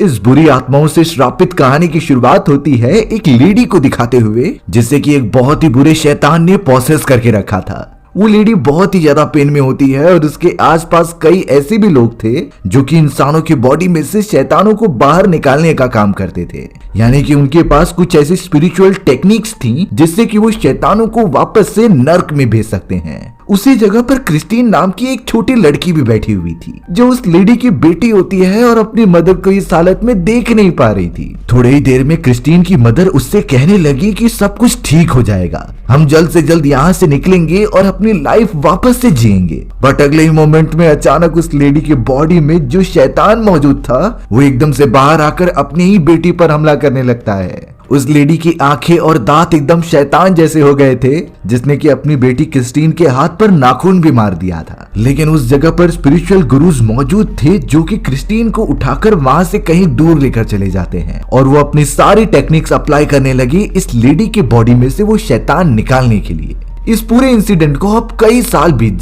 इस बुरी आत्माओं से श्रापित कहानी की शुरुआत होती है एक लेडी को दिखाते हुए, जिसे कि एक बहुत ही बुरे शैतान ने पॉसेस करके रखा था। वो लेडी बहुत ही ज्यादा पेन में होती है और उसके आसपास कई ऐसे भी लोग थे जो कि इंसानों की बॉडी में से शैतानों को बाहर निकालने का काम करते थे। यानी कि उनके पास कुछ ऐसी स्पिरिचुअल टेक्निक्स थी जिससे कि वो शैतानों को वापस से नर्क में भेज सकते हैं। उसी जगह पर क्रिस्टीन नाम की एक छोटी लड़की भी बैठी हुई थी जो उस लेडी की बेटी होती है और अपनी मदर को इस हालत में देख नहीं पा रही थी। थोड़ी ही देर में क्रिस्टीन की मदर उससे कहने लगी कि सब कुछ ठीक हो जाएगा, हम जल्द से जल्द यहाँ से निकलेंगे और अपनी लाइफ वापस से जिएंगे। बट अगले ही मोमेंट में अचानक उस लेडी की बॉडी में जो शैतान मौजूद था वो एकदम से बाहर आकर अपनी ही बेटी पर हमला करने लगता है। उस लेडी की आंखें और दांत एकदम शैतान जैसे हो गए थे, जिसने कि अपनी बेटी क्रिस्टीन के हाथ पर नाखून भी मार दिया था। लेकिन उस जगह पर स्पिरिचुअल गुरुज मौजूद थे जो कि क्रिस्टीन को उठाकर वहां से कहीं दूर लेकर चले जाते हैं और वो अपनी सारी टेक्निक्स अप्लाई करने लगी इस लेडी के बॉडी में से वो शैतान निकालने के लिए। इस पूरे इंसिडेंट को अब कई साल बीत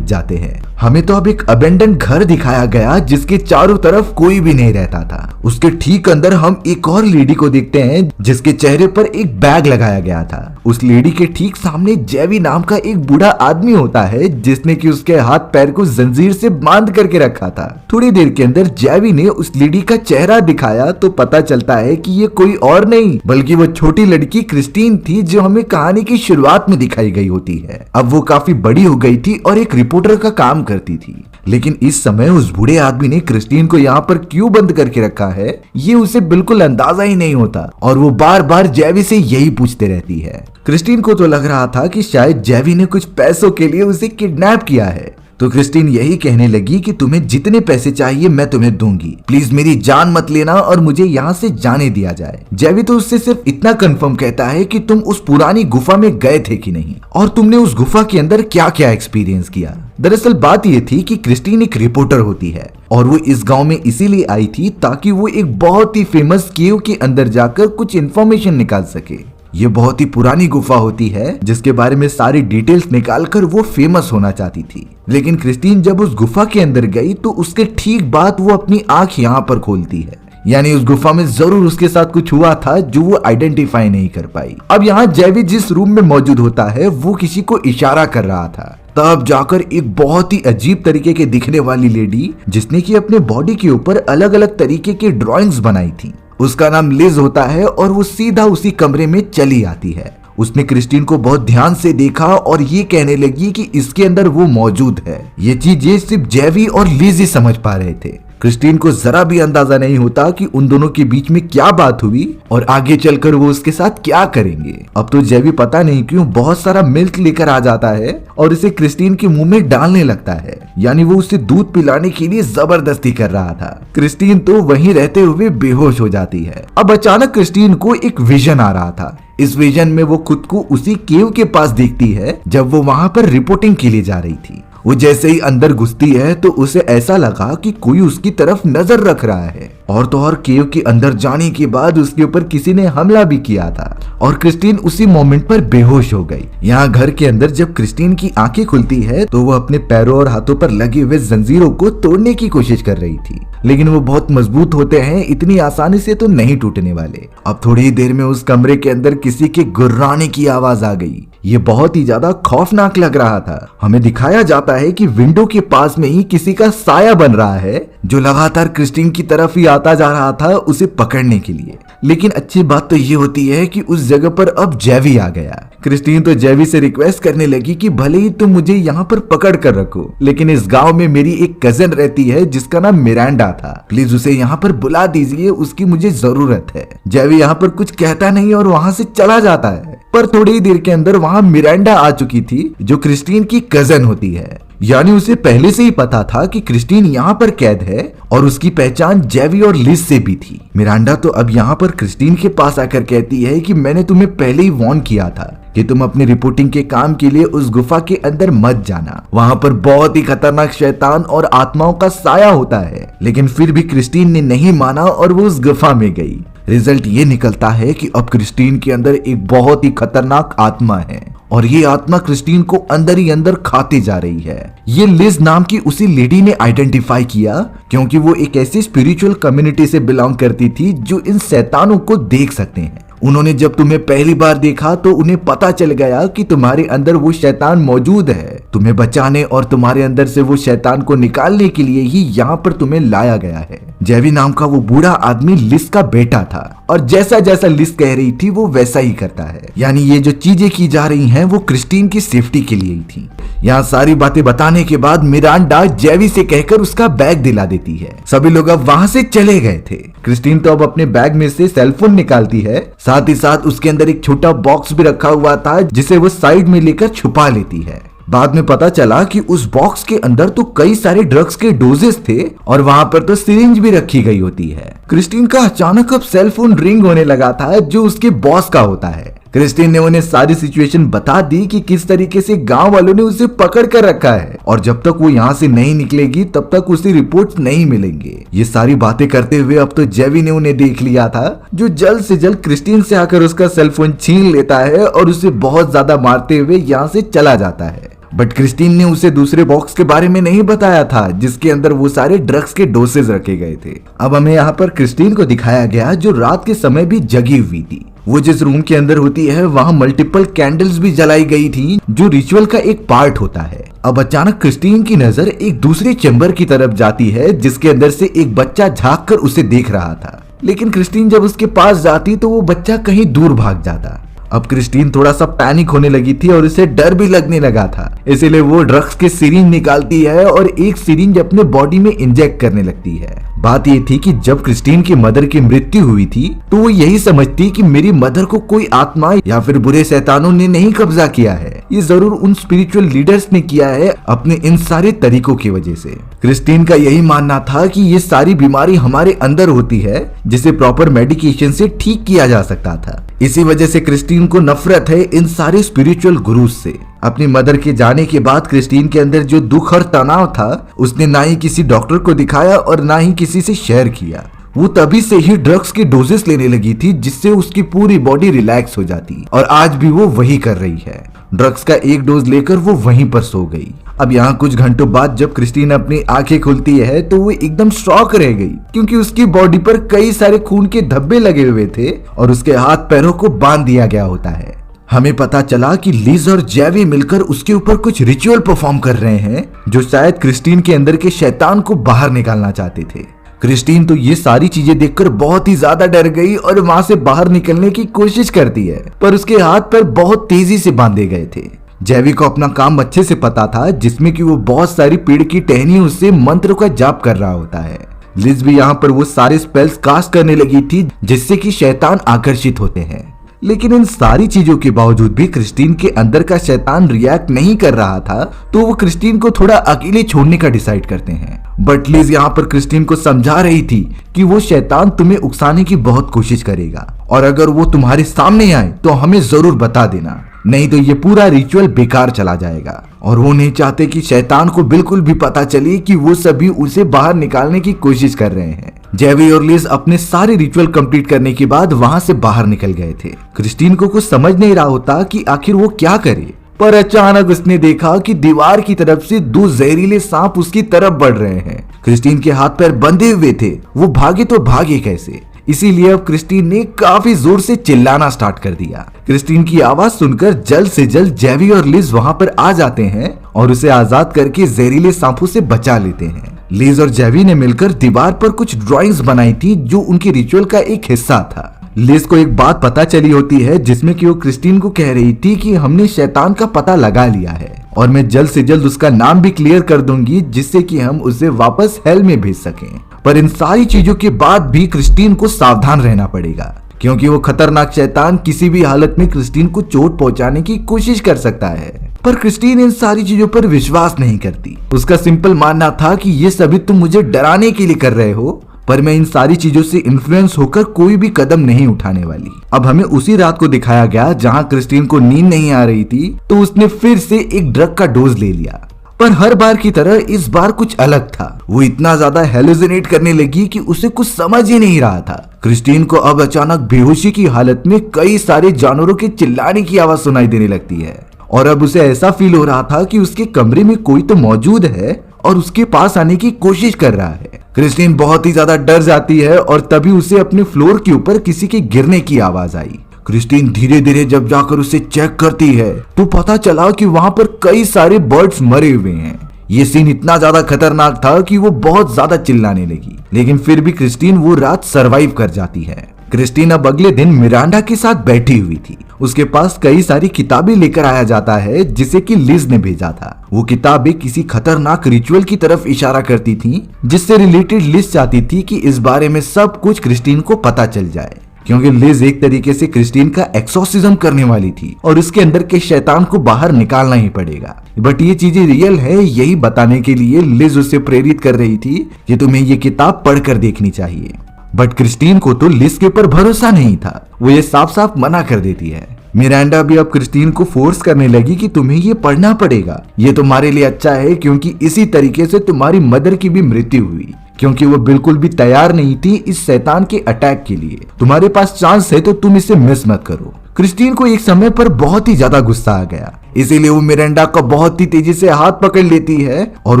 जाते हैं। हमें तो अब एक अबेंडन घर दिखाया गया जिसके चारों तरफ कोई भी नहीं रहता था। उसके ठीक अंदर हम एक और लेडी को देखते हैं जिसके चेहरे पर एक बैग लगाया गया था। उस लेडी के ठीक सामने जेवी नाम का एक बूढ़ा आदमी होता है जिसने कि उसके हाथ पैर को जंजीर से बांध करके रखा था। थोड़ी देर के अंदर जेवी ने उस लेडी का चेहरा दिखाया तो पता चलता है कि ये कोई और नहीं बल्कि वो छोटी लड़की क्रिस्टीन थी जो हमें कहानी की शुरुआत में दिखाई गई होती है। अब वो काफी बड़ी हो गई थी और एक रिपोर्टर का काम करती थी। लेकिन इस समय उस बूढ़े आदमी ने क्रिस्टीन को यहाँ पर क्यों बंद करके रखा है ये उसे बिल्कुल अंदाजा ही नहीं होता और वो बार बार जेवी से यही पूछते रहती है। क्रिस्टीन को तो लग रहा था कि शायद जेवी ने कुछ पैसों के लिए उसे किडनैप किया है, तो क्रिस्टीन यही कहने लगी कि तुम्हें जितने पैसे चाहिए मैं तुम्हें दूंगी, प्लीज मेरी जान मत लेना और मुझे यहाँ से जाने दिया जाए। जेवी तो उससे सिर्फ इतना कंफर्म कहता है कि तुम उस पुरानी गुफा में गए थे कि नहीं और तुमने उस गुफा के अंदर क्या क्या एक्सपीरियंस किया। दरअसल बात यह थी कि क्रिस्टीन एक रिपोर्टर होती है और वो इस गांव में इसीलिए आई थी ताकि वो एक बहुत ही फेमस केव के अंदर जाकर कुछ इन्फॉर्मेशन निकाल सके। ये बहुत ही पुरानी गुफा होती है जिसके बारे में सारी डिटेल्स निकालकर वो फेमस होना चाहती थी। लेकिन क्रिस्टीन जब उस गुफा के अंदर गई तो उसके ठीक बाद वो अपनी आंख यहाँ पर खोलती है, यानी उस गुफा में जरूर उसके साथ कुछ हुआ था जो वो आइडेंटिफाई नहीं कर पाई। अब यहाँ जेवी जिस रूम में मौजूद होता है वो किसी को इशारा कर रहा था, तब जाकर एक बहुत ही अजीब तरीके के दिखने वाली लेडी जिसने कि अपने बॉडी के ऊपर अलग अलग तरीके की ड्राइंग्स बनाई थी, उसका नाम लिज होता है और वो सीधा उसी कमरे में चली आती है। उसने क्रिस्टीन को बहुत ध्यान से देखा और ये कहने लगी कि इसके अंदर वो मौजूद है। ये चीजें सिर्फ जेवी और लिज ही समझ पा रहे थे। क्रिस्टीन को जरा भी अंदाजा नहीं होता कि उन दोनों के बीच में क्या बात हुई और आगे चलकर वो उसके साथ क्या करेंगे। अब तो जेवी पता नहीं क्यों बहुत सारा मिल्क लेकर आ जाता है और इसे क्रिस्टीन के मुंह में डालने लगता है, यानी वो उसे दूध पिलाने के लिए जबरदस्ती कर रहा था। क्रिस्टीन तो वहीं रहते हुए बेहोश हो जाती है। अब अचानक क्रिस्टीन को एक विजन आ रहा था। इस विजन में वो खुद को उसी केव के पास देखती है जब वो वहां पर रिपोर्टिंग के लिए जा रही थी। वो जैसे ही अंदर घुसती है तो उसे ऐसा लगा कि कोई उसकी तरफ नजर रख रहा है और तो और केव के अंदर जाने के बाद उसके ऊपर किसी ने हमला भी किया था और क्रिस्टीन उसी मोमेंट पर बेहोश हो गई। यहाँ घर के अंदर जब क्रिस्टीन की आंखें खुलती है तो वो अपने पैरों और हाथों पर लगे हुए जंजीरों को तोड़ने की कोशिश कर रही थी, लेकिन वो बहुत मजबूत होते हैं, इतनी आसानी से तो नहीं टूटने वाले। अब थोड़ी ही देर में उस कमरे के अंदर किसी के गुर्राने की आवाज आ गई। ये बहुत ही ज्यादा खौफनाक लग रहा था। हमें दिखाया जाता है कि विंडो के पास में ही किसी का साया बन रहा है जो लगातार क्रिस्टीन की तरफ ही आता जा रहा था उसे पकड़ने के लिए। लेकिन अच्छी बात तो ये होती है कि उस जगह पर अब जेवी आ गया। क्रिस्टीन तो जेवी से रिक्वेस्ट करने लगी कि भले ही तुम मुझे यहाँ पर पकड़ कर रखो, लेकिन इस गांव में मेरी एक कजन रहती है जिसका नाम मिरांडा था, प्लीज उसे यहाँ पर बुला दीजिए, उसकी मुझे जरूरत है। जेवी यहाँ पर कुछ कहता नहीं और वहाँ से चला जाता है। पर थोड़ी ही देर के अंदर वहाँ मिरांडा आ चुकी थी जो क्रिस्टीन की कजन होती है, यानी उसे पहले से ही पता था कि क्रिस्टीन यहाँ पर कैद है और उसकी पहचान जेवी और लिज से भी थी। मिरांडा तो अब यहाँ पर क्रिस्टीन के पास आकर कहती है कि मैंने तुम्हें पहले ही वार्न किया था कि तुम अपनी रिपोर्टिंग के काम के लिए उस गुफा के अंदर मत जाना, वहाँ पर बहुत ही खतरनाक शैतान और आत्माओं का साया होता है। लेकिन फिर भी क्रिस्टीन ने नहीं माना और वो उस गुफा में गई। रिजल्ट ये निकलता है कि अब क्रिस्टीन के अंदर एक बहुत ही खतरनाक आत्मा है और ये आत्मा क्रिस्टीन को अंदर ही अंदर खाते जा रही है। ये लिज नाम की उसी लेडी ने आइडेंटिफाई किया क्योंकि वो एक ऐसी स्पिरिचुअल कम्युनिटी से बिलोंग करती थी जो इन शैतानों को देख सकते हैं। उन्होंने जब तुम्हें पहली बार देखा तो उन्हें पता चल गया कि तुम्हारे अंदर वो शैतान मौजूद है। तुम्हें बचाने और तुम्हारे अंदर से वो शैतान को निकालने के लिए ही यहाँ पर तुम्हें लाया गया है। जेवी नाम का वो बूढ़ा आदमी लिस का बेटा था और जैसा जैसा लिस कह रही थी वो वैसा ही करता है। यानी ये जो चीजें की जा रही हैं वो क्रिस्टीन की सेफ्टी के लिए ही थी। यहाँ सारी बातें बताने के बाद मिरांडा जेवी से कहकर उसका बैग दिला देती है। सभी लोग अब वहाँ से चले गए थे। क्रिस्टीन तो अब अपने बैग में से सेलफोन निकालती है, साथ ही साथ उसके अंदर एक छोटा बॉक्स भी रखा हुआ था जिसे वो साइड में लेकर छुपा लेती है। बाद में पता चला कि उस बॉक्स के अंदर तो कई सारे ड्रग्स के डोजेस थे और वहाँ पर तो सिरिंज भी रखी गई होती है। क्रिस्टीन का अचानक अब सेलफोन रिंग होने लगा था जो उसके बॉस का होता है। क्रिस्टीन ने उन्हें सारी सिचुएशन बता दी कि किस तरीके से गांव वालों ने उसे पकड़ कर रखा है और जब तक वो यहाँ से नहीं निकलेगी तब तक उसे रिपोर्ट्स नहीं मिलेंगे। ये सारी बातें करते हुए अब तो जेवी ने उन्हें देख लिया था, जो जल्द से जल्द क्रिस्टीन से आकर उसका सेलफोन छीन लेता है और उसे बहुत ज्यादा मारते हुए यहाँ से चला जाता है। बट क्रिस्टीन ने उसे दूसरे बॉक्स के बारे में नहीं बताया था जिसके अंदर वो सारे ड्रग्स के डोसेज रखे गए थे। अब हमें यहाँ पर क्रिस्टीन को दिखाया गया जो रात के समय भी जगी हुई थी। वो जिस रूम के अंदर होती है वहाँ मल्टीपल कैंडल्स भी जलाई गई थी जो रिचुअल का एक पार्ट होता है। अब अचानक क्रिस्टीन की नजर एक दूसरे चैम्बर की तरफ जाती है जिसके अंदर से एक बच्चा झांक कर उसे देख रहा था, लेकिन क्रिस्टीन जब उसके पास जाती तो वो बच्चा कहीं दूर भाग जाता। अब क्रिस्टीन थोड़ा सा पैनिक होने लगी थी और उसे डर भी लगने लगा था, इसीलिए वो ड्रग्स के सिरिंज निकालती है और एक सिरिंज अपने बॉडी में इंजेक्ट करने लगती है। बात ये थी कि जब क्रिस्टीन की मदर की मृत्यु हुई थी तो वो यही समझती कि मेरी मदर को कोई आत्मा या फिर बुरे शैतानों ने नहीं कब्जा किया है, ये जरूर उन स्पिरिचुअल लीडर्स ने किया है अपने इन सारे तरीकों की वजह से। क्रिस्टीन का यही मानना था कि ये सारी बीमारी हमारे अंदर होती है जिसे प्रॉपर मेडिकेशन से ठीक किया जा सकता था। इसी वजह से क्रिस्टीन को नफरत है इन सारे स्पिरिचुअल गुरुज से। अपनी मदर के जाने के बाद क्रिस्टीन के अंदर जो दुख और तनाव था उसने ना ही किसी डॉक्टर को दिखाया और ना ही किसी से शेयर किया। वो तभी से ही ड्रग्स के डोजेस लेने लगी थी जिससे उसकी पूरी बॉडी रिलैक्स हो जाती और आज भी वो वही कर रही है। ड्रग्स का एक डोज लेकर वो वहीं पर सो गई। अब यहाँ कुछ घंटों बाद जब क्रिस्टीन अपनी आंखें खुलती है तो वो एकदम शॉक रह गई क्योंकि उसकी बॉडी पर कई सारे खून के धब्बे लगे हुए थे और उसके हाथ पैरों को बांध दिया गया होता है। हमें पता चला कि लिज और जेवी मिलकर उसके ऊपर कुछ रिचुअल परफॉर्म कर रहे हैं जो शायद क्रिस्टीन के अंदर के शैतान को बाहर निकालना चाहते थे। क्रिस्टीन तो ये सारी चीजें देखकर बहुत ही ज्यादा डर गई और वहां से बाहर निकलने की कोशिश करती है, पर उसके हाथ पैर बहुत तेजी से बांधे गए थे। जेवी को अपना काम अच्छे से पता था जिसमें कि वो बहुत सारी पेड़ की टहनियों से मंत्र का जाप कर रहा होता है। लिज भी यहाँ पर वो सारे स्पेल्स कास्ट करने लगी थी जिससे कि शैतान आकर्षित होते हैं, लेकिन इन सारी चीजों के बावजूद भी क्रिस्टीन के अंदर का शैतान रिएक्ट नहीं कर रहा था, तो वो क्रिस्टीन को थोड़ा अकेले छोड़ने का डिसाइड करते हैं। बट लिज यहाँ पर क्रिस्टीन को समझा रही थी कि वो शैतान तुम्हें उकसाने की बहुत कोशिश करेगा और अगर वो तुम्हारे सामने आए तो हमें जरूर बता देना, नहीं तो ये पूरा रिचुअल बेकार चला जाएगा। और वो नहीं चाहते कि शैतान को बिल्कुल भी पता चले कि वो सभी उसे बाहर निकालने की कोशिश कर रहे हैं। जेवी और लिज अपने सारे रिचुअल कंप्लीट करने के बाद वहां से बाहर निकल गए थे। क्रिस्टीन को कुछ समझ नहीं रहा होता कि आखिर वो क्या करे, पर अचानक उसने देखा कि दीवार की तरफ से दो जहरीले सांप उसकी तरफ बढ़ रहे हैं। क्रिस्टीन के हाथ पैर बंधे हुए थे, वो भागे तो भागे कैसे, इसीलिए अब क्रिस्टीन ने काफी जोर से चिल्लाना स्टार्ट कर दिया। क्रिस्टीन की आवाज सुनकर जल्द से जल्द जेवी और लिज वहां पर आ जाते हैं और उसे आजाद करके जहरीले सांपों से बचा लेते हैं। लिज और जेवी ने मिलकर दीवार पर कुछ ड्राइंग्स बनाई थी जो उनके रिचुअल का एक हिस्सा था। लिज को एक बात पता चली होती है जिसमें कि वो क्रिस्टीन को कह रही थी कि हमने शैतान का पता लगा लिया है और मैं जल्द से जल्द उसका नाम भी क्लियर कर दूंगी जिससे कि हम उसे वापस हेल में भेज सकें। पर इन सारी चीजों के बाद भी क्रिस्टीन को सावधान रहना पड़ेगा क्योंकि वो खतरनाक शैतान किसी भी हालत में क्रिस्टीन को चोट पहुंचाने की कोशिश कर सकता है। पर क्रिस्टीन इन सारी चीजों पर विश्वास नहीं करती। उसका सिंपल मानना था कि ये सभी तुम मुझे डराने के लिए कर रहे हो, पर मैं इन सारी चीजों से इन्फ्लुएंस होकर कोई भी कदम नहीं उठाने वाली। अब हमें उसी रात को दिखाया गया जहां क्रिस्टीन को नींद नहीं आ रही थी तो उसने फिर से एक ड्रग का डोज ले लिया, पर हर बार की तरह इस बार कुछ अलग था। वो इतना ज्यादा हेलुसिनेट करने लगी कि उसे कुछ समझ ही नहीं रहा था। क्रिस्टीन को अब अचानक बेहोशी की हालत में कई सारे जानवरों के चिल्लाने की आवाज सुनाई देने लगती है और अब उसे ऐसा फील हो रहा था कि उसके कमरे में कोई तो मौजूद है और उसके पास आने की कोशिश कर रहा है। क्रिस्टीन बहुत ही ज्यादा डर जाती है और तभी उसे अपने फ्लोर के ऊपर किसी के गिरने की आवाज आई। क्रिस्टीन धीरे धीरे जब जाकर उसे चेक करती है तो पता चला कि वहां पर कई सारे बर्ड्स मरे हुए हैं। ये सीन इतना ज्यादा खतरनाक था कि वो बहुत ज्यादा चिल्लाने लगी, लेकिन फिर भी क्रिस्टीन वो रात सरवाइव कर जाती है। क्रिस्टीन अब अगले दिन मिरांडा के साथ बैठी हुई थी। उसके पास कई सारी किताबें लेकर आया जाता है जिसे कि लिज ने भेजा था। वो किताबें किसी खतरनाक रिचुअल की तरफ इशारा करती थी, जिससे रिलेटेड लिज चाहती थी कि इस बारे में सब कुछ क्रिस्टीन को पता चल जाए, क्योंकि लिज एक तरीके से क्रिस्टीन का एक्सोर्सिज्म करने वाली थी और उसके अंदर के शैतान को बाहर निकालना ही पड़ेगा। बट ये चीजें रियल है, यही बताने के लिए लिज उसे प्रेरित कर रही थी कि तुम्हें ये किताब पढ़कर देखनी चाहिए। बट क्रिस्टीन को तो लिज के ऊपर भरोसा नहीं था, वो ये साफ साफ मना कर देती है। मिरांडा भी अब क्रिस्टीन को फोर्स करने लगी कि तुम्हें ये पढ़ना पड़ेगा, ये तुम्हारे लिए अच्छा है, क्योंकि इसी तरीके से तुम्हारी मदर की भी मृत्यु हुई, क्योंकि वो बिल्कुल भी तैयार नहीं थी इस शैतान के अटैक के लिए। तुम्हारे पास चांस है तो तुम इसे मिस मत करो। क्रिस्टीन को एक समय पर बहुत ही ज्यादा गुस्सा आ गया, इसीलिए वो मिरांडा का बहुत ही तेजी से हाथ पकड़ लेती है और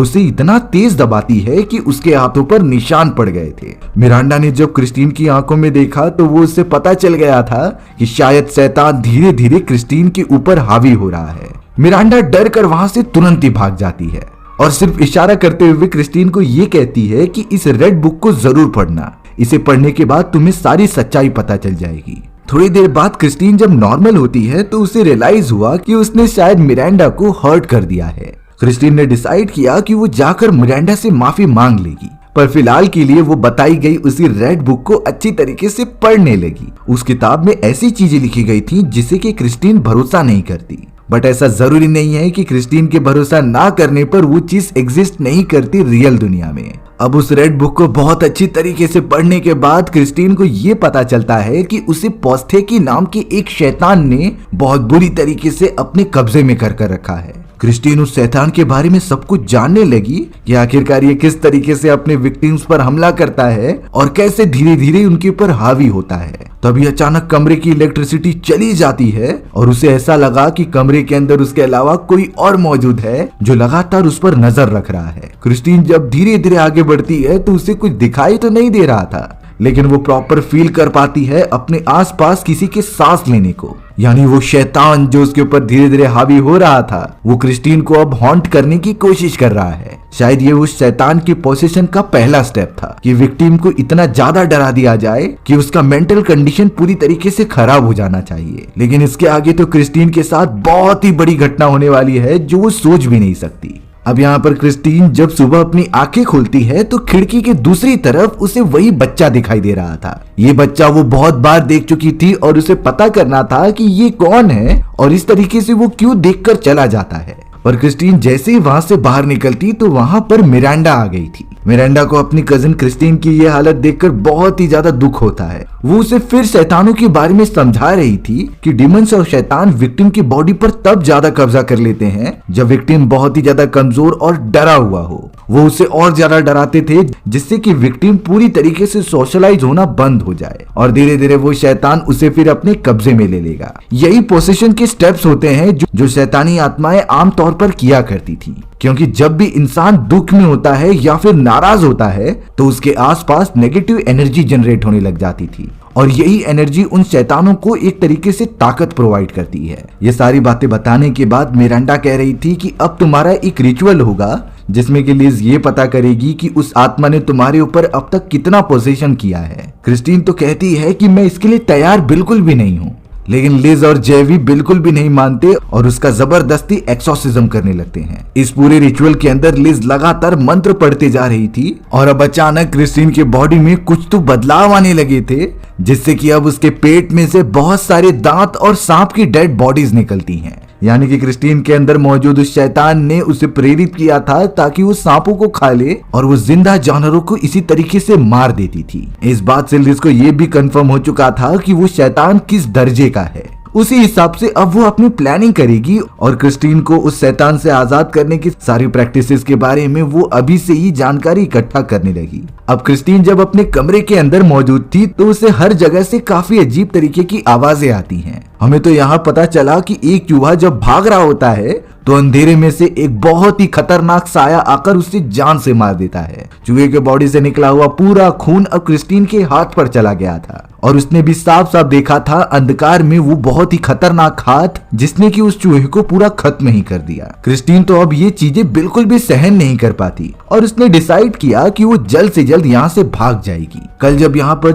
उसे इतना तेज दबाती है कि उसके हाथों पर निशान पड़ गए थे। मिरांडा ने जब क्रिस्टीन की आंखों में देखा तो वो उससे पता चल गया था कि शायद शैतान धीरे धीरे क्रिस्टीन के ऊपर हावी हो रहा है। मिरांडा डर कर वहां से तुरंत ही भाग जाती है और सिर्फ इशारा करते हुए क्रिस्टीन को ये कहती है कि इस रेड बुक को जरूर पढ़ना, इसे पढ़ने के बाद तुम्हें सारी सच्चाई पता चल जाएगी। थोड़ी देर बाद क्रिस्टीन जब नॉर्मल होती है तो उसे रियलाइज हुआ कि उसने शायद मिरांडा को हर्ट कर दिया है। क्रिस्टीन ने डिसाइड किया कि वो जाकर मिरांडा से माफी मांग लेगी, पर फिलहाल के लिए वो बताई गई उसी रेड बुक को अच्छी तरीके से पढ़ने लगी। उस किताब में ऐसी चीजें लिखी गई थी जिसे कि क्रिस्टीन भरोसा नहीं करती, बट ऐसा जरूरी नहीं है कि क्रिस्टीन के भरोसा ना करने पर वो चीज एग्जिस्ट नहीं करती रियल दुनिया में। अब उस रेड बुक को बहुत अच्छी तरीके से पढ़ने के बाद क्रिस्टीन को ये पता चलता है कि उसे पोस्थेकी नाम के एक शैतान ने बहुत बुरी तरीके से अपने कब्जे में कर रखा है। क्रिस्टीन उस शैतान के बारे में सब कुछ जानने लगी कि आखिरकार ये किस तरीके से अपने विक्टिम्स पर हमला करता है और कैसे धीरे धीरे उनके ऊपर हावी होता है। तभी अचानक कमरे की इलेक्ट्रिसिटी चली जाती है और उसे ऐसा लगा कि कमरे के अंदर उसके अलावा कोई और मौजूद है जो लगातार उस पर नजर रख रहा है। क्रिस्टीन जब धीरे धीरे आगे बढ़ती है तो उसे कुछ दिखाई तो नहीं दे रहा था, लेकिन वो प्रॉपर फील कर पाती है अपने आसपास किसी के सांस लेने को, यानी वो शैतान जो उसके ऊपर धीरे धीरे हावी हो रहा था वो क्रिस्टीन को अब हॉन्ट करने की कोशिश कर रहा है। शायद ये उस शैतान की पोसेशन का पहला स्टेप था कि विक्टिम को इतना ज्यादा डरा दिया जाए कि उसका मेंटल कंडीशन पूरी तरीके से खराब हो जाना चाहिए। लेकिन इसके आगे तो क्रिस्टीन के साथ बहुत ही बड़ी घटना होने वाली है जो वो सोच भी नहीं सकती। अब यहाँ पर क्रिस्टीन जब सुबह अपनी आंखें खोलती है तो खिड़की के दूसरी तरफ उसे वही बच्चा दिखाई दे रहा था। ये बच्चा वो बहुत बार देख चुकी थी और उसे पता करना था कि ये कौन है और इस तरीके से वो क्यों देखकर चला जाता है। पर क्रिस्टीन जैसे ही वहां से बाहर निकलती तो वहां पर मिरांडा आ गई थी। मिरांडा को अपनी कजिन क्रिस्टीन की ये हालत देखकर बहुत ही ज्यादा दुख होता है। वो उसे फिर शैतानों के बारे में समझा रही थी कि डिमंस और शैतान विक्टिम की बॉडी पर तब ज्यादा कब्जा कर लेते हैं जब विक्टिम बहुत ही ज्यादा कमजोर और डरा हुआ हो। वो उसे और ज्यादा डराते थे जिससे कि विक्टिम पूरी तरीके से सोशलाइज होना बंद हो जाए और धीरे धीरे वो शैतान उसे फिर अपने कब्जे में ले लेगा। यही पोसेशन के स्टेप्स होते हैं जो शैतानी आत्माएं आमतौर पर किया करती थी, क्योंकि जब भी इंसान दुख में होता है या फिर नाराज होता है तो उसके आसपास नेगेटिव एनर्जी जनरेट होने लग जाती थी और यही एनर्जी उन शैतानों को एक तरीके से ताकत प्रोवाइड करती है। ये सारी बातें बताने के बाद मिरांडा कह रही थी कि अब तुम्हारा एक रिचुअल होगा जिसमें कि लिज ये पता करेगी कि उस आत्मा ने तुम्हारे ऊपर अब तक कितना पोसेशन किया है। क्रिस्टीन तो कहती है कि मैं इसके लिए तैयार बिल्कुल भी नहीं हूँ, लेकिन लिज और जेवी बिल्कुल भी नहीं मानते और उसका जबरदस्ती एक्सोर्सिज्म करने लगते हैं। इस पूरे रिचुअल के अंदर लिज लगातार मंत्र पढ़ते जा रही थी और अब अचानक क्रिस्टीन के बॉडी में कुछ तो बदलाव आने लगे थे, जिससे कि अब उसके पेट में से बहुत सारे दांत और सांप की डेड बॉडीज निकलती हैं। यानी कि क्रिस्टीन के अंदर मौजूद उस शैतान ने उसे प्रेरित किया था ताकि वो सांपों को खा ले और वो जिंदा जानवरों को इसी तरीके से मार देती थी। इस बात से लिज को ये भी कंफर्म हो चुका था कि वो शैतान किस दर्जे का है। उसी हिसाब से अब वो अपनी प्लानिंग करेगी और क्रिस्टीन को उस शैतान से आजाद करने की सारी प्रैक्टिसेस के बारे में वो अभी से ही जानकारी इकट्ठा करने लगी। अब क्रिस्टीन जब अपने कमरे के अंदर मौजूद थी तो उसे हर जगह से काफी अजीब तरीके की आवाजें आती हैं। हमें तो यहाँ पता चला कि एक चूहा जब भाग रहा होता है तो अंधेरे में से एक बहुत ही खतरनाक साया आकर उसे जान से मार देता है। चूहे के बॉडी से निकला हुआ पूरा खून अब क्रिस्टीन के हाथ पर चला गया था और उसने भी साफ साफ देखा था अंधकार में वो बहुत ही खतरनाक हाथ जिसने कि उस चूहे को पूरा खत्म ही कर दिया। क्रिस्टीन तो अब ये चीजें बिल्कुल भी सहन नहीं कर पाती और उसने डिसाइड किया कि वो जल्द से जल्द यहाँ से भाग जाएगी। कल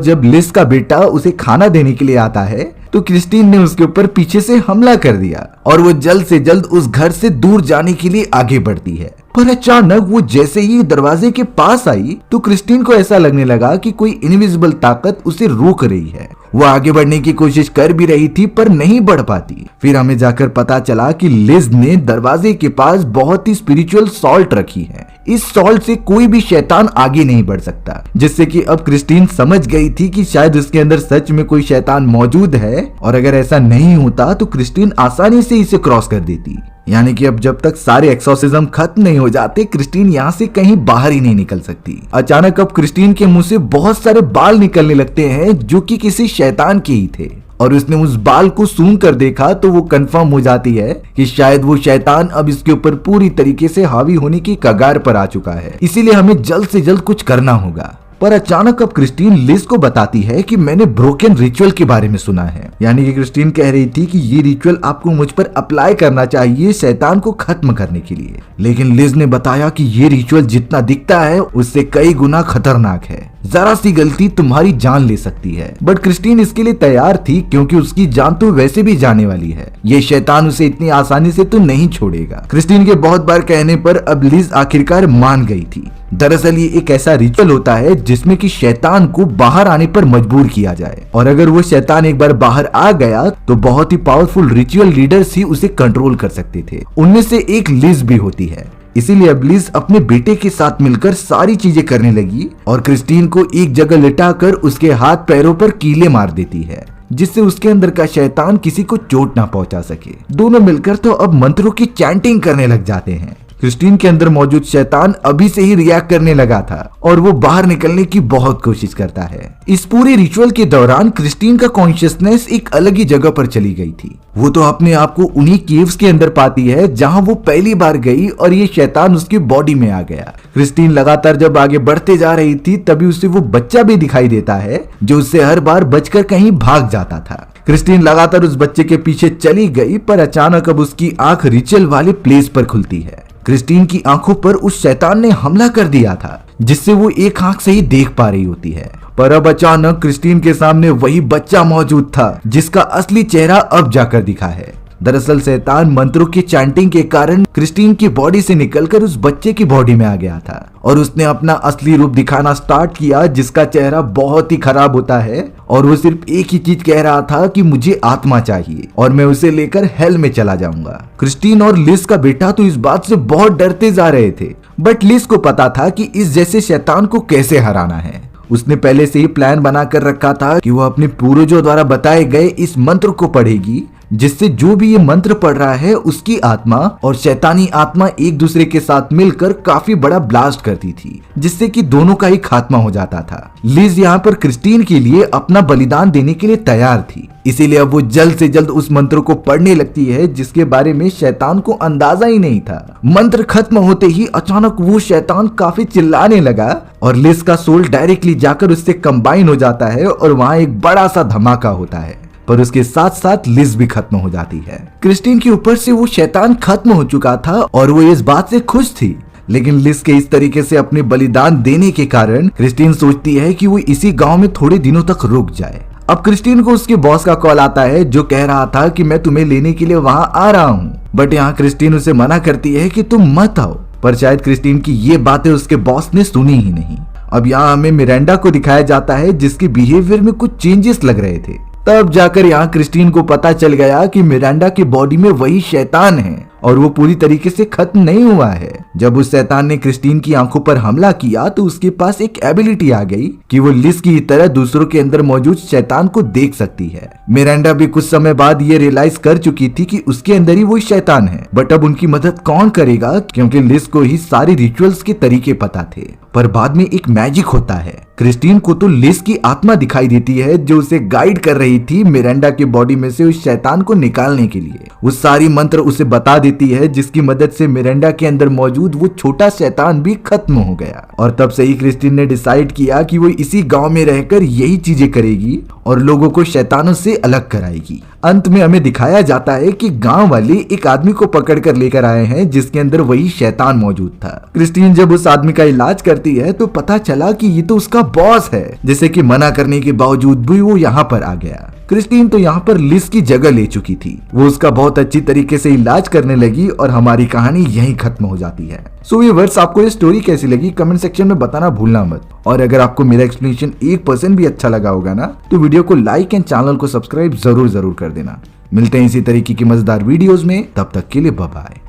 जब लिस का बेटा उसे खाना देने के लिए आता है तो क्रिस्टीन ने उसके ऊपर पीछे से हमला कर दिया और वो जल्द से जल्द उस घर से दूर जाने के लिए आगे बढ़ती है। पर अचानक वो जैसे ही दरवाजे के पास आई तो क्रिस्टीन को ऐसा लगने लगा कि कोई इनविजिबल ताकत उसे रोक रही है। वो आगे बढ़ने की कोशिश कर भी रही थी पर नहीं बढ़ पाती। फिर हमें जाकर पता चला कि लिज ने दरवाजे के पास बहुत ही स्पिरिचुअल सॉल्ट रखी है। इस सॉल्ट से कोई भी शैतान आगे नहीं बढ़ सकता, जिससे कि अब क्रिस्टीन समझ गई थी कि शायद उसके अंदर सच में कोई शैतान मौजूद है और अगर ऐसा नहीं होता तो क्रिस्टीन आसानी से इसे क्रॉस कर देती। यानी कि अब जब तक सारे एक्सोर्सिज्म खत्म नहीं हो जाते क्रिस्टीन यहाँ से कहीं बाहर ही नहीं निकल सकती। अचानक अब क्रिस्टीन के मुंह से बहुत सारे बाल निकलने लगते हैं जो कि किसी शैतान के ही थे और उसने उस बाल को सूंघ कर देखा तो वो कंफर्म हो जाती है कि शायद वो शैतान अब इसके ऊपर पूरी तरीके से हावी होने की कगार पर आ चुका है, इसीलिए हमें जल्द से जल्द कुछ करना होगा। पर अचानक अब क्रिस्टीन लिज को बताती है कि मैंने ब्रोकन रिचुअल के बारे में सुना है। यानी कि क्रिस्टीन कह रही थी कि ये रिचुअल आपको मुझ पर अप्लाई करना चाहिए शैतान को खत्म करने के लिए, लेकिन लिज ने बताया कि ये रिचुअल जितना दिखता है उससे कई गुना खतरनाक है, जरा सी गलती तुम्हारी जान ले सकती है। बट क्रिस्टीन इसके लिए तैयार थी क्योंकि उसकी जान तो वैसे भी जाने वाली है, ये शैतान उसे इतनी आसानी से तो नहीं छोड़ेगा। क्रिस्टीन के बहुत बार कहने पर अब लिज आखिरकार मान गई थी। दरअसल ये एक ऐसा रिचुअल होता है जिसमें कि शैतान को बाहर आने पर मजबूर किया जाए और अगर वो शैतान एक बार बाहर आ गया तो बहुत ही पावरफुल रिचुअल लीडर्स ही उसे कंट्रोल कर सकते थे। उनमें से एक लिज भी होती है। इसीलिए अब लिज अपने बेटे के साथ मिलकर सारी चीजें करने लगी और क्रिस्टीन को एक जगह लिटाकर उसके हाथ पैरों पर कीले मार देती है जिससे उसके अंदर का शैतान किसी को चोट ना पहुंचा सके। दोनों मिलकर तो अब मंत्रों की चैंटिंग करने लग जाते हैं। क्रिस्टीन के अंदर मौजूद शैतान अभी से ही रिएक्ट करने लगा था और वो बाहर निकलने की बहुत कोशिश करता है। इस पूरे रिचुअल के दौरान क्रिस्टीन का कॉन्शियसनेस एक अलग ही जगह पर चली गई थी। वो तो अपने आप को उन्हीं केव्स के अंदर पाती है जहां वो पहली बार गई और ये शैतान उसकी बॉडी में आ गया। क्रिस्टीन लगातार जब आगे बढ़ते जा रही थी तभी उसे वो बच्चा भी दिखाई देता है जो उससे हर बार बचकर कहीं भाग जाता था। क्रिस्टीन लगातार उस बच्चे के पीछे चली गई पर अचानक अब उसकी आंख रिचुअल वाले प्लेस पर खुलती है। क्रिस्टीन की आंखों पर उस शैतान ने हमला कर दिया था जिससे वो एक आंख से ही देख पा रही होती है। पर अब अचानक क्रिस्टीन के सामने वही बच्चा मौजूद था जिसका असली चेहरा अब जाकर दिखा है। दरअसल शैतान मंत्रों की चैंटिंग के कारण क्रिस्टीन की बॉडी से निकलकर उस बच्चे की बॉडी में आ गया था और उसने अपना असली रूप दिखाना स्टार्ट किया जिसका चेहरा बहुत ही खराब होता है और वो सिर्फ एक ही चीज कह रहा था कि मुझे आत्मा चाहिए और मैं उसे लेकर हेल में चला जाऊंगा। क्रिस्टीन और लिज का बेटा तो इस बात से बहुत डरते जा रहे थे बट लिज को पता था कि इस जैसे शैतान को कैसे हराना है। उसने पहले से ही प्लान बना कर रखा था कि वो अपने पूर्वजों द्वारा बताए गए इस मंत्र को पढ़ेगी जिससे जो भी ये मंत्र पढ़ रहा है उसकी आत्मा और शैतानी आत्मा एक दूसरे के साथ मिलकर काफी बड़ा ब्लास्ट करती थी जिससे कि दोनों का ही खात्मा हो जाता था। लिज यहाँ पर क्रिस्टीन के लिए अपना बलिदान देने के लिए तैयार थी, इसीलिए अब वो जल्द से जल्द उस मंत्र को पढ़ने लगती है जिसके बारे में शैतान को अंदाजा ही नहीं था। मंत्र खत्म होते ही अचानक वो शैतान काफी चिल्लाने लगा और लिज का सोल डायरेक्टली जाकर उससे कंबाइन हो जाता है और वहाँ एक बड़ा सा धमाका होता है पर उसके साथ साथ लिज भी खत्म हो जाती है। क्रिस्टीन के ऊपर से वो शैतान खत्म हो चुका था और वो इस बात से खुश थी, लेकिन लिज के इस तरीके से अपने बलिदान देने के कारण क्रिस्टीन सोचती है कि वो इसी गांव में थोड़े दिनों तक रुक जाए। अब क्रिस्टीन को उसके बॉस का कॉल आता है जो कह रहा था कि मैं तुम्हें लेने के लिए वहां आ रहा हूँ, बट यहाँ क्रिस्टीन उसे मना करती है कि तुम मत आओ। पर शायद क्रिस्टीन की ये बातें उसके बॉस ने सुनी ही नहीं। अब यहाँ हमें मिरांडा को दिखाया जाता है जिसके बिहेवियर में कुछ चेंजेस लग रहे थे। तब जाकर यहाँ क्रिस्टीन को पता चल गया कि मिरांडा की बॉडी में वही शैतान है और वो पूरी तरीके से खत्म नहीं हुआ है। जब उस शैतान ने क्रिस्टीन की आंखों पर हमला किया तो उसके पास एक एबिलिटी आ गई कि वो लिस की तरह दूसरों के अंदर मौजूद शैतान को देख सकती है। मिरांडा भी कुछ समय बाद ये रियलाइज कर चुकी थी कि उसके अंदर ही वो शैतान है, बट अब उनकी मदद कौन करेगा, क्योंकि लिस को ही सारे रिचुअल्स के तरीके पता थे। पर बाद में एक मैजिक होता है। क्रिस्टीन को तो लिस की आत्मा दिखाई देती है जो उसे गाइड कर रही थी मिरांडा की बॉडी में से उस शैतान को निकालने के लिए। वो सारी मंत्र उसे बता देती है जिसकी मदद से मिरांडा के अंदर मौजूद वो छोटा शैतान भी खत्म हो गया। और तब से ही क्रिस्टीन ने डिसाइड किया कि वो इसी गांव में रहकर यही चीजें करेगी और लोगों को शैतानों से अलग कराएगी। अंत में हमें दिखाया जाता है कि गांव वाले एक आदमी को पकड़ कर लेकर आए हैं जिसके अंदर वही शैतान मौजूद था। क्रिस्टीन जब उस आदमी का इलाज करती है तो पता चला कि ये तो उसका बॉस है, जिसे कि मना करने के बावजूद भी वो यहाँ पर आ गया। क्रिस्टीन तो यहाँ पर लिस की जगह ले चुकी थी। वो उसका बहुत अच्छी तरीके से इलाज करने लगी और हमारी कहानी यहीं खत्म हो जाती है। सो व्यूअर्स, आपको ये स्टोरी कैसी लगी कमेंट सेक्शन में बताना भूलना मत। और अगर आपको मेरा एक्सप्लेनेशन 1% भी अच्छा लगा होगा ना तो वीडियो को लाइक एंड चैनल को सब्सक्राइब जरूर कर देना। मिलते हैं इसी तरीके की मजेदार वीडियोस में, तब तक के लिए बाय बाय।